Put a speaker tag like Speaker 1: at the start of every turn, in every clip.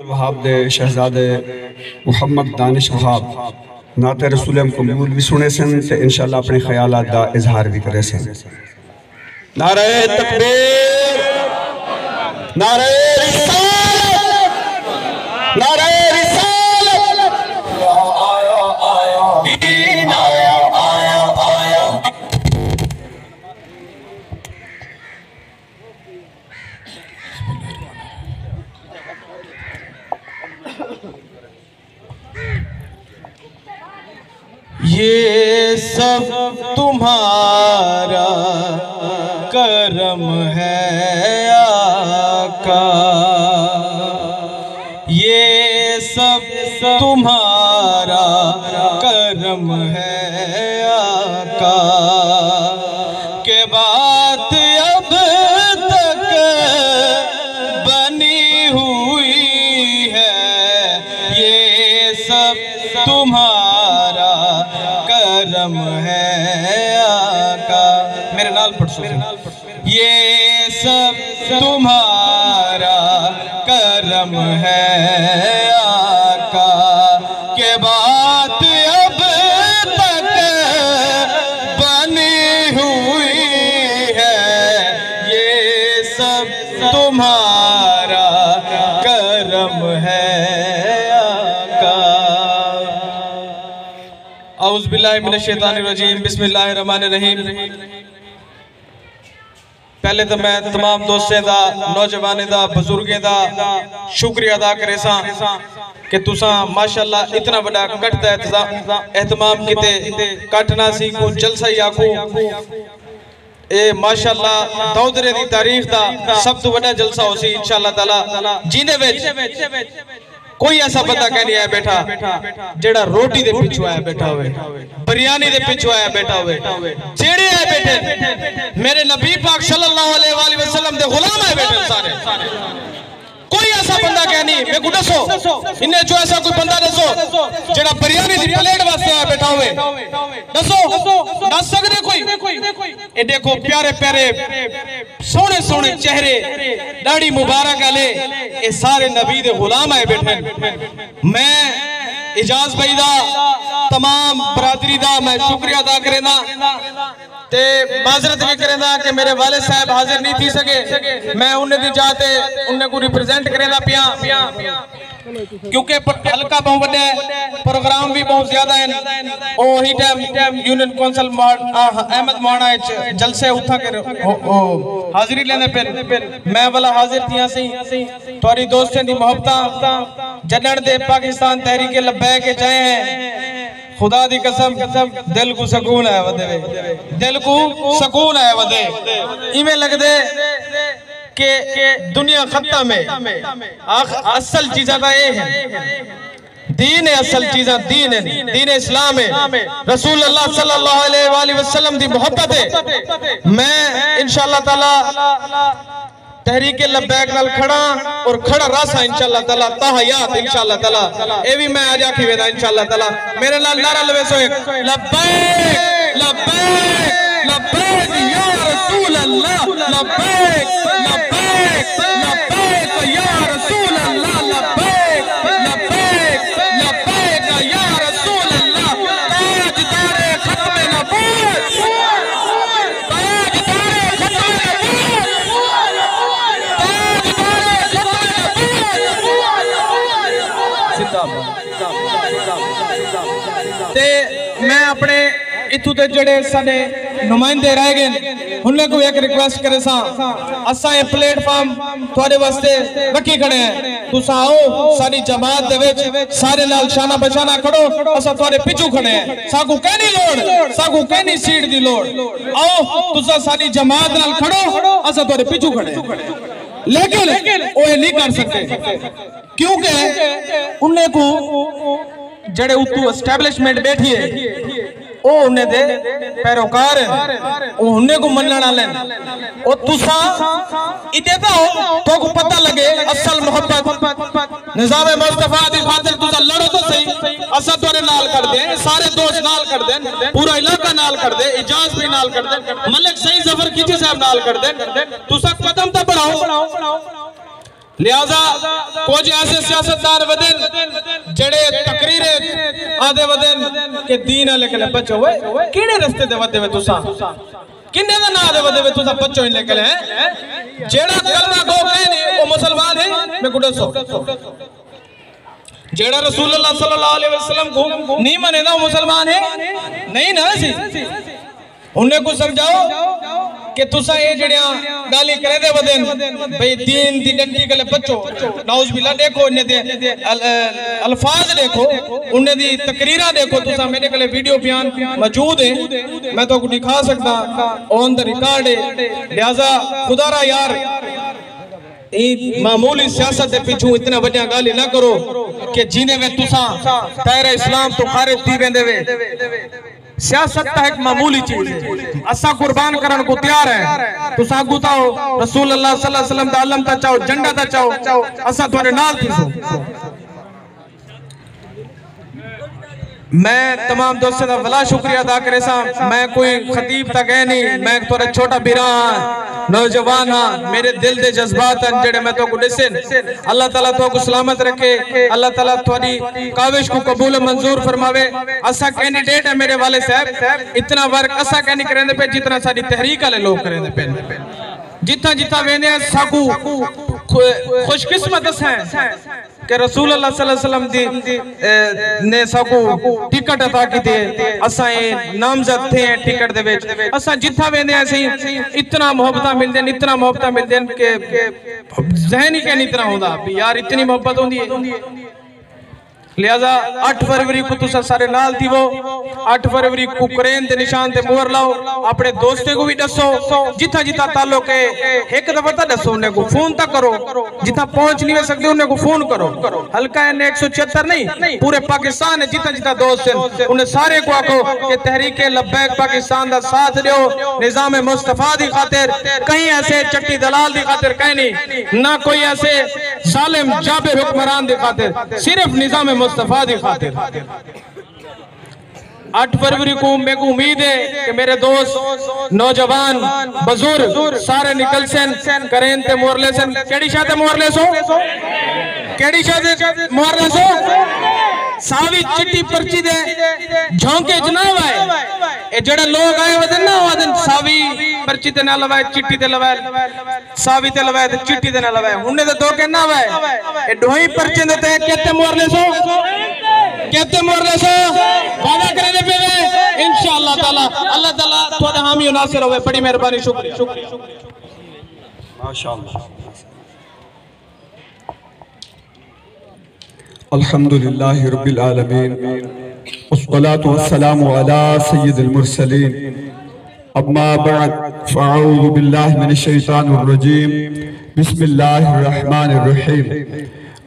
Speaker 1: وہاب دے شہزادے محمد دانش وہاب نعت رسول مقبول بھی سنے سن تے انشاءاللہ اپنے خیالات دا اظہار بھی کرے سن۔ نعرہ تکبیر، نعرہ رسالت، نعرہ رسالت، دین آیا آیا آیا۔
Speaker 2: یہ سب تمہارا کرم ہے آقا، یہ سب تمہارا کرم ہے آقا، کہ بات اب تک بنی ہوئی ہے، یہ سب تمہارا کرم ہے آقا۔ میرے نال پڑھ سو، یہ سب تمہارا کرم ہے آقا، کہ بات اب تک بنی ہوئی ہے، یہ سب تمہارا کرم ہے آقا۔ اعوذ باللہ من الشیطان الرجیم، بسم اللہ الرحمن الرحیم۔ پہلے تو میں تمام دوستیں دا، نوجوانے دا، بزرگیں دا شکریہ ادا کرے ساں کہ تساں ماشاءاللہ اتنا بڑا کٹ دا اہتمام کیتے، کٹنا سی کو جلسہ ہی آکھو، اے ماشاءاللہ دودرے دی تاریخ دا سب تو بڑا جلسہ ہو سی انشاءاللہ تعالیٰ جینے ویچ کوئی ایسا بندہ کہنی آیا بیٹھا جیڑا روٹی دے پچھو آیا بیٹھا ہوئے، بریانی دے پچھو آیا بیٹھا ہوئے، جیڑے آئے بیٹھے میرے نبی پاک صلی اللہ علیہ وآلہ وسلم دے غلام آئے بیٹھے سارے۔ کوئی ایسا بندہ کہنی میں کو ڈسو انہیں جو ایسا کوئی بندہ ڈسو جیڑا بریانی دی پلیٹ واسطے آیا بیٹھا ہوئے، ڈسو ڈس سکتے کوئی؟ اے دیکھو پیارے پیارے سونے سونے چہرے، داڑھی مبارک علی، اے سارے نبی دے غلام آئے بیٹھے۔ میں اجاز بھائی دا، تمام برادری دا میں شکریہ ادا کرنا تے معذرت بھی کرنا کہ میرے والد صاحب حاضر نہیں تھی سکے، میں انہیں دی جاتے انہیں کو ریپریزنٹ کرنا پیا کیونکہ حلقہ بہت بڑے پروگرام بھی بہت زیادہ ہیں۔ وہی ٹائم یونین کونسل احمد مولانا جلسے اٹھا کر حاضری لینے پھر میں والا حاضر تھیاں سی تواری دوستیں دی محبتاں جنر دے پاکستان تحریک لبیک کے جائے ہیں، خدا دی قسم دل کو سکون ہے ودے، دل کو سکون ہے ودے، ایمیں لگ دے کہ دنیا ختم ہے، اصل چیزیں دا یہ ہے، دین ہے، اصل چیزیں دین ہے، دین اسلام ہے، رسول اللہ صلی اللہ علیہ وآلہ وسلم دی محبت ہے۔ میں انشاءاللہ تعالیٰ تحریک لبیک نال کھڑا اور کھڑا راسا انشاءاللہ تعالیٰ تا حیات انشاءاللہ تعالیٰ، اے بھی میں آجا کی ویدہ انشاءاللہ تعالیٰ۔ میرے نال نعرہ لوے سو ایک لبیک لبیک لبیک یا رسول اللہ، لبیک لبیک لبیک یا رسول اللہ، لبیک لبیک لبیک یا رسول اللہ، تاجدار ختم نبوت، تاجدار ختم نبوت۔ میں اپنے اتھو تے جڑے سانے نمائندے رہ گئے انہیں کو ایک ریکویسٹ کرے ساں، اساں یہ پلیٹ فارم تھوڑے واسطے رکھی کھڑے ہیں، تو ساں آؤ ساری جماعت دے وچ سارے نال شانہ بچانہ کھڑو، اساں تھوڑے پچھو کھڑے ہیں، ساں کو کہنی لوڑ، ساں کو کہنی سیٹ دی لوڑ، آؤ تو ساں ساری جماعت نال کھڑو، اساں تھوڑے پچھو کھڑے ہیں۔ لیکن وہ نہیں کر سکتے کیونکہ انہیں کو جڑے اتو اسٹیبلشمنٹ بیٹھی ہے وہ انہیں دے پیروکار ہیں، وہ انہیں کو مننا لیں، وہ تساں ادھے ہو تو کو پتہ لگے اصل محبت نظام مصطفیٰ دی خاطر تساں لڑو تو صحیح، اسا توڑے نال کر دیں، سارے دوست نال کر دیں، پورا علاقہ نال کر دیں، اجاز بھی نال کر دیں، ملک صحیح ظفر کیجی صاحب نال کر دیں، تساں قدم تا بڑھاؤ، لہذا کچھ ایسے سیاستدار ودن جڑے تقریر آدھے ودن کہ دین آلے کلے بچو ہوئے کیڑے رستے دے ودے وے تسا کنے دا نا دے ودے وے تسا بچو ہی لے ہیں جڑا کلمہ گو کہنے وہ مسلمان ہے میں کڑا سو جڑا رسول اللہ صلی اللہ علیہ وسلم کو نہیں منے دا وہ مسلمان ہے نہیں نا سی انہیں کو سمجھاؤ کہ تسا یہ جڑیاں گالی کرے دے ودن بھئی دین دی ڈنڈی کلے بچو نعوذ باللہ دیکھو انہیں دے الفاظ دیکھو انہیں دی تقریرہ دیکھو تسا میرے کلے ویڈیو بیان موجود ہے میں تو کو دکھا سکتا آن دا ریکارڈ ہے لہذا خدا را یار معمولی سیاست دے پیچھو اتنا بڑیاں گالی نہ کرو کہ جینے میں تسا دائرہ اسلام تو خارج تھی بیندے وے سیاست تا ایک معمولی چیز ہے اسا قربان کرن کو تیار ہے تو ساگو تاؤ رسول اللہ صلی اللہ علیہ وسلم دا علم تا چاہو جنڈا تا چاہو اسا تھوڑے نال تھی سو میں تمام دوستوں دا بلا شکریہ ادا کرے سا میں کوئی خطیب تا گئے نہیں میں تھوڑا چھوٹا بیران نوجوان ہاں میرے دل دے جذبات ہیں جڑے میں تو کو ڈسن اللہ تعالیٰ تو کو سلامت رکھے اللہ تعالیٰ تھوڑی کاوش کو قبول منظور فرماوے اسا کینڈیڈیٹ ہے میرے والے صاحب اتنا ورک اسا کہنی کریں دے پہ جتنا ساری تحریک والے لوگ کریں دے پہ جتنا ویندے ہیں ساکو خوش قسمت ہیں کہ رسول اللہ صلی اللہ علیہ وسلم نے ساکو ٹکٹ عطا کی دے اسا نامزد تھے ہیں ٹکٹ دے بیچ اسا جتنا ویندے ہیں صحیح اتنا محبتہ مل دیں کہ ذہنی کہنی اتنا ہوندہ یار اتنی محبت ہوندی ہے لہذا 8 فروری کو تسا سارے نال تھی وہ 8 فروری کو کرین دے نشان دے مہر لاؤ اپنے دوستے کو بھی ڈسو جتا تعلق ہے ایک دفعہ تا ڈسو انہیں کو فون تا کرو جتا پہنچ نہیں سکتے انہیں کو فون کرو حلقہ ہے 176 نہیں پورے پاکستان ہے جتا دوست ہیں انہیں سارے کو آکو کہ تحریک لبیک پاکستان دا ساتھ دیو نظام مصطفیٰ دی خاطر کہیں ایسے چٹی دلال دی خاطر کہیں نہیں نہ کوئی ایسے ظالم جابر حکمران دی خاطر صرف نظام مصطفیٰ دی خاطر 8 فروری کو میں کو امید ہے کہ میرے دوست نوجوان بزرگ سارے نکل سن کرین تے مور لے سن کیڑی شاہ تے مور لے سو کیڑی شاہ تے مور لے سو ساوی چٹی پرچی دے جھونکے جناب آئے اے جڑے لوگ آئے ودن نہ ودن ساوی پرچی تے نہ لوائے چٹی تے لوائے ساوی تے لوائے تے چٹی تے نہ لوائے انہیں تے دھوکے نہ ہوئے اے ڈھوئی پرچی دے تے کہتے مور لے سو کہتے مور لے سو وعدہ کرے دے پہ انشاءاللہ تعالیٰ اللہ تعالیٰ تھوڑے حامی و ناصر ہوئے بڑی مہربانی شکریہ
Speaker 1: ماشاءاللہ الحمدللہ رب العالمین والصلاة والسلام على سید المرسلین اما بعد فاعوذ باللہ من الشیطان الرجیم بسم اللہ الرحمن الرحیم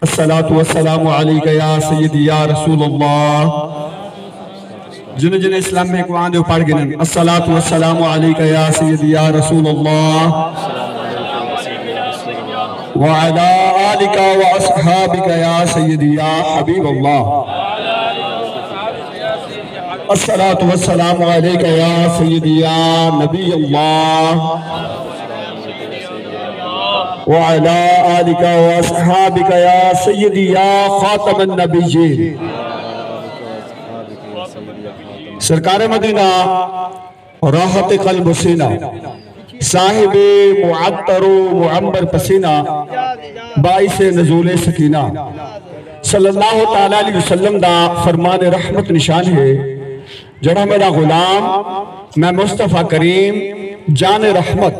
Speaker 1: الصلاة والسلام علیکہ یا سیدی یا رسول اللہ جن اسلام میں کو آندے پڑھ گئے الصلاة والسلام علیکہ یا سیدی یا رسول اللہ وعلى آلك وأصحابك يا سيدي يا حبيب الله الصلاة والسلام عليك يا سيدي يا نبي الله وعلى آلك وأصحابك يا سيدي يا خاتم النبيين سرکار مدینہ راحت قلب سینہ صاحب معطر و معمر پسینہ باعث نزول سکینہ صلی اللہ تعالیٰ علیہ وسلم دا فرمان رحمت نشان ہے جڑا میرا غلام میں مصطفیٰ کریم جان رحمت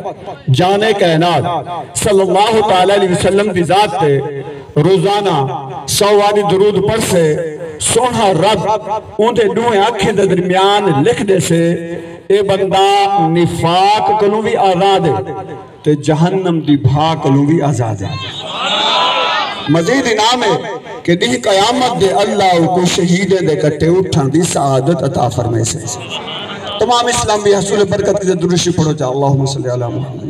Speaker 1: جان کائنات صلی اللہ تعالیٰ علیہ وسلم دی ذات تے روزانہ سوانی درود پر سے سونا رب اندھے دوئے آنکھیں درمیان لکھ دے سے اے بندہ نفاق کلوں بھی آزاد ہے تے جہنم دی بھا کلوں بھی آزاد ہے مزید انعام ہے کہ دی قیامت دے اللہ کو شہیدیں دے کٹے اٹھان دی سعادت عطا فرمائے سے تمام اسلام بھی حصول برکت کی درشی پڑھو جا اللہم صلی اللہ محمد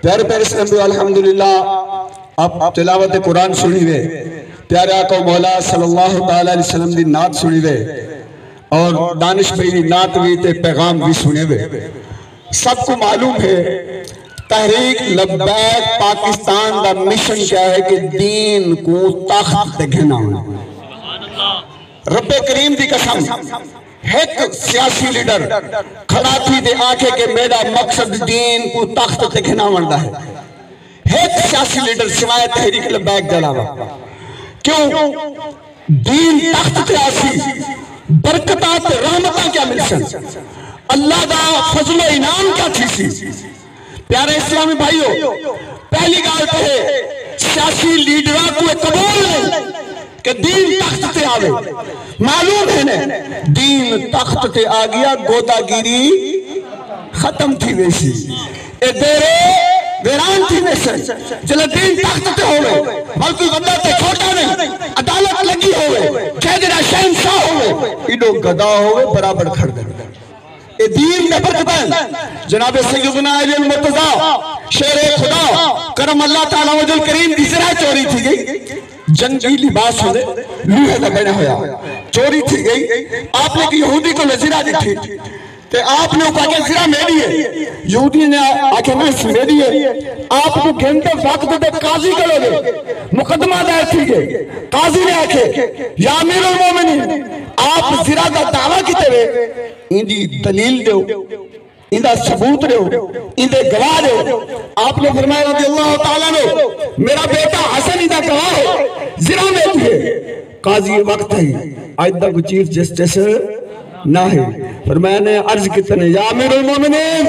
Speaker 1: پیارے پیارے اسلام بھی الحمدللہ اب تلاوت قرآن سنی ہوئے پیارے آقا مولا صلی اللہ تعالیٰ علیہ وسلم دی نعت سنی ہوئے اور دانش بھائی نعت بھی تے پیغام بھی سنے ہوئے سب کو معلوم ہے تحریک لبیک پاکستان دا مشن کیا ہے کہ دین کو تخت دکھنا ہونا. رب کریم دی قسم ایک سیاسی لیڈر کھڑا تھی دے آکھے کہ میرا مقصد دین کو تخت دکھنا ہونا ہے. ایک سیاسی لیڈر سوائے تحریک لبیک جلاوا کیوں دین تخت تے آسی برکتات رحمتاں کیا مل سن اللہ دا فضل و انعام کیا تھی سی. پیارے اسلامی بھائیو پہلی گال پہ سیاسی لیڈرہ کو قبول نہیں کہ دین تخت تے آوے. معلوم ہے نے دین تخت تے آگیا گودا گیری ختم تھی ویسی اے دیرے ویران تھی ویسے چلے دین تخت تے ہوئے بلکہ غدہ تے چھوٹا نہیں عدالت لگی ہوئے قیدرہ شہنشاہ ہوئے ایڈو گدا ہوئے برابر کھڑ دے. اے دین میں برکتیں جناب سیدنا علی المرتضی شیر خدا کرم اللہ تعالیٰ وجل کریم دی زرہ چوری تھی گئی. جنگی لباس ہوئے لوہے لگنے ہویا چوری تھی گئی. آپ نے کہ یہودی کو نظرہ دیکھی کہ آپ نے اوپا کے زرہ میری ہے. یہودی نے آکھے میں اس میری ہے. آپ کو گھنٹے وقت دے قاضی کرو گے مقدمہ دائر تھی گئے. قاضی نے آکھے یا امیر المومنین آپ زرہ کا دعویٰ کیتے ہوئے ان دی دلیل دیو ان دا ثبوت دیو ان دے گواہ دیو. آپ نے فرمایا رضی اللہ تعالیٰ نے میرا بیٹا حسن ان دا گواہ ہے زرہ میں تھے. قاضی وقت ہے آئندہ کو چیف جسٹس نہ ہے. فرمایا نے عرض کتنے یا امیر المومنین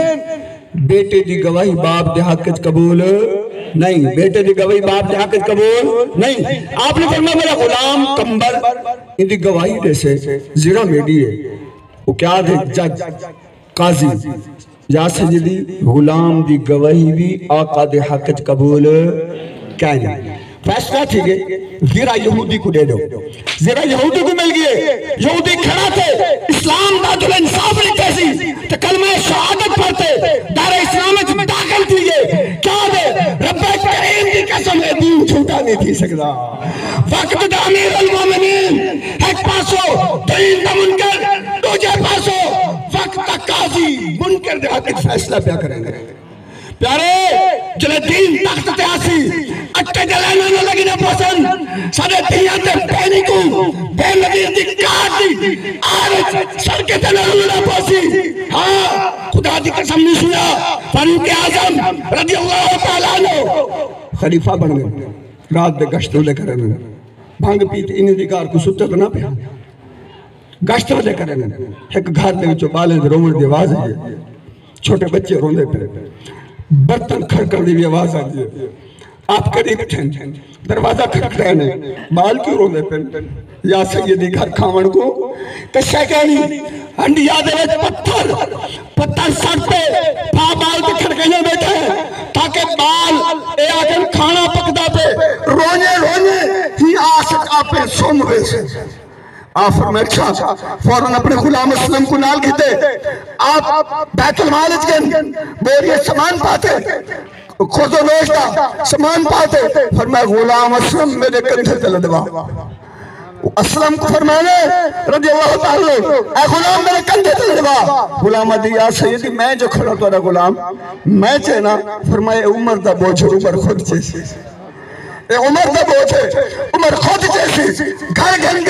Speaker 1: بیٹے دی گواہی باپ دے حقت قبول نہیں. بیٹے دی گواہی باپ دے حقت قبول نہیں. آپ نے فرمایا میرا غلام کمبر ان دی گواہی دے سے زرہ میری ہے. وہ کیا دے جج قاضی یا سجدی غلام دی گواہی بھی آقا دے حقت قبول کہنے. فیصلہ تھی گئے زیرہ یہودی کو دے دو. زیرہ یہودی کو مل گئے. یہودی کھڑا تھے اسلام دا جو انصاف لیتے سی تو کلمہ شہادت پڑھتے دار اسلام میں داخل تھی گئے. کیا دے رب کریم کی قسم ہے دین چھوٹا نہیں تھی سکتا. وقت دا امیر المومنین ایک پاسو دین دا منکر دوجہ پاسو وقت دا قاضی منکر دے حقیق فیصلہ پیا کریں گے. پیارے جلے دین تخت تے آسی اٹھے جلانا نہ لگی نہ پسند سارے دیاں تے پہنی کو بے نظیر دی کار دی آرچ سڑکے تے نہ پاسی. ہاں خدا دی قسم نہیں سنا فاروق اعظم رضی اللہ تعالیٰ عنہ خلیفہ بن گئے. رات دے گشت لے کریں بھانگ پیتے انہیں دی کار کو ستے تو نہ پیا گشت لے کریں. ایک گھر دے وچوں بالیں دے رومن دی آواز ہے چھوٹے بچے روندے پہ برتن کھڑکڑ دی بھی آواز آ جائے. آپ قریب تھے دروازہ کھڑکڑے نے بال کیوں رو دے پہ یا سیدی گھر کھاون کو کشے کہنی ہنڈی آدھے ویچ پتھر سڑتے پا بال پہ کھڑکڑے بیٹھے ہیں تاکہ بال اے آگن کھانا پکدا پہ رونے ہی آسک آپ پہ سن ہوئے سے. آپ فرمائے اچھا فوراں اپنے غلام اسلم کو نال کھتے آپ بیت المالج گئن بوریے سامان پاتے خود و نوشتہ سامان پاتے. فرمائے غلام اسلم میرے کندھے تلے دبا. اسلم کو فرمائے رضی اللہ تعالیٰ اے غلام میرے کندھے تلے دبا. غلام دیا سیدی میں جو کھڑا تو رہا غلام میں چینا. فرمائے عمر دا بوجھ عمر خود چیسی اے عمر دا بوجھ ہے عمر خود جیسی گھر گھن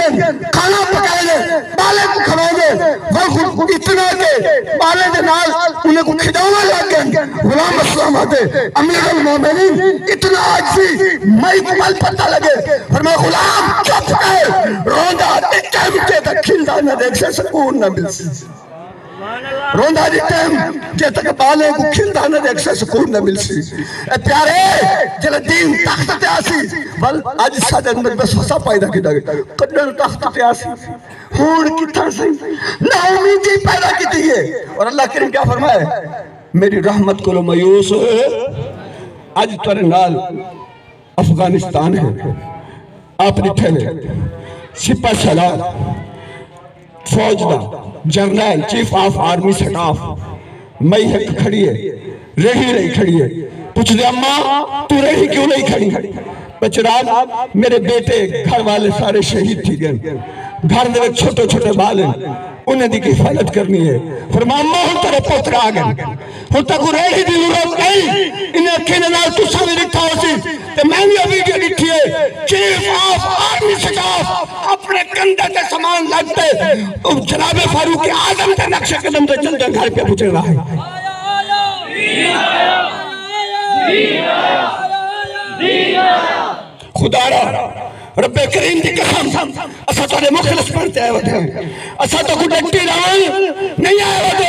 Speaker 1: کھانا پکائے دے بالے کو کھڑو دے وہ اتنا کہ بالے دے نال انہیں کو کھڑاوہ لگ گئے. غلام اسلام آتے امیر المومنین اتنا آجزی مائی کو مل پتہ لگے. فرمائے غلام چپ گئے روندہ اکے مکے تک کھلدہ نہ دیکھ سے سکون نہ مل سی. روندہ دی ٹیم جے تک بالے کو کھلدہ نہ دیکھ سے سکون نہ مل سی. اے پیارے جلے دین تخت تے آسی بل آج سادہ اندر بس فسا پیدا کی داگے قدر تخت تے آسی ہون کی تھا سی نہ امیدی پیدا کی تھی ہے. اور اللہ کریم کیا فرمائے میری رحمت کو لو میوس آج تورے نال افغانستان ہے. آپ نے ٹھلے سپہ سلام فوج دا general chief of army staff مئی حق کھڑی ہے رہی رہی کھڑی ہے. پوچھ دے اممہ تو رہی کیوں نہیں کھڑی؟ بچران میرے بیٹے گھر والے سارے شہید تھی گئے گھر دے چھوٹے چھوٹے بال انہیں دی کفالت کرنی ہے. فرمایا ہوں تیرے پوتر آگئے ہوں تک ریڑھی دی ضرورت نہیں انہیں اکھینے نال تسا بھی لکھا ہو سی تے میں بھی ابھی کے لکھی ہے چیف آف آرمی سٹاف اپنے کندھے تے سامان لگتے جناب فاروق اعظم تے نقش قدم تے چلتے گھر پہ پہنچے رہا ہے. خدا را رب کریم دی قسم اسا تو مخلص پڑھتے آئے ہوتے ہیں اسا تو کوئی ڈٹی رہا نہیں آئے ہوتے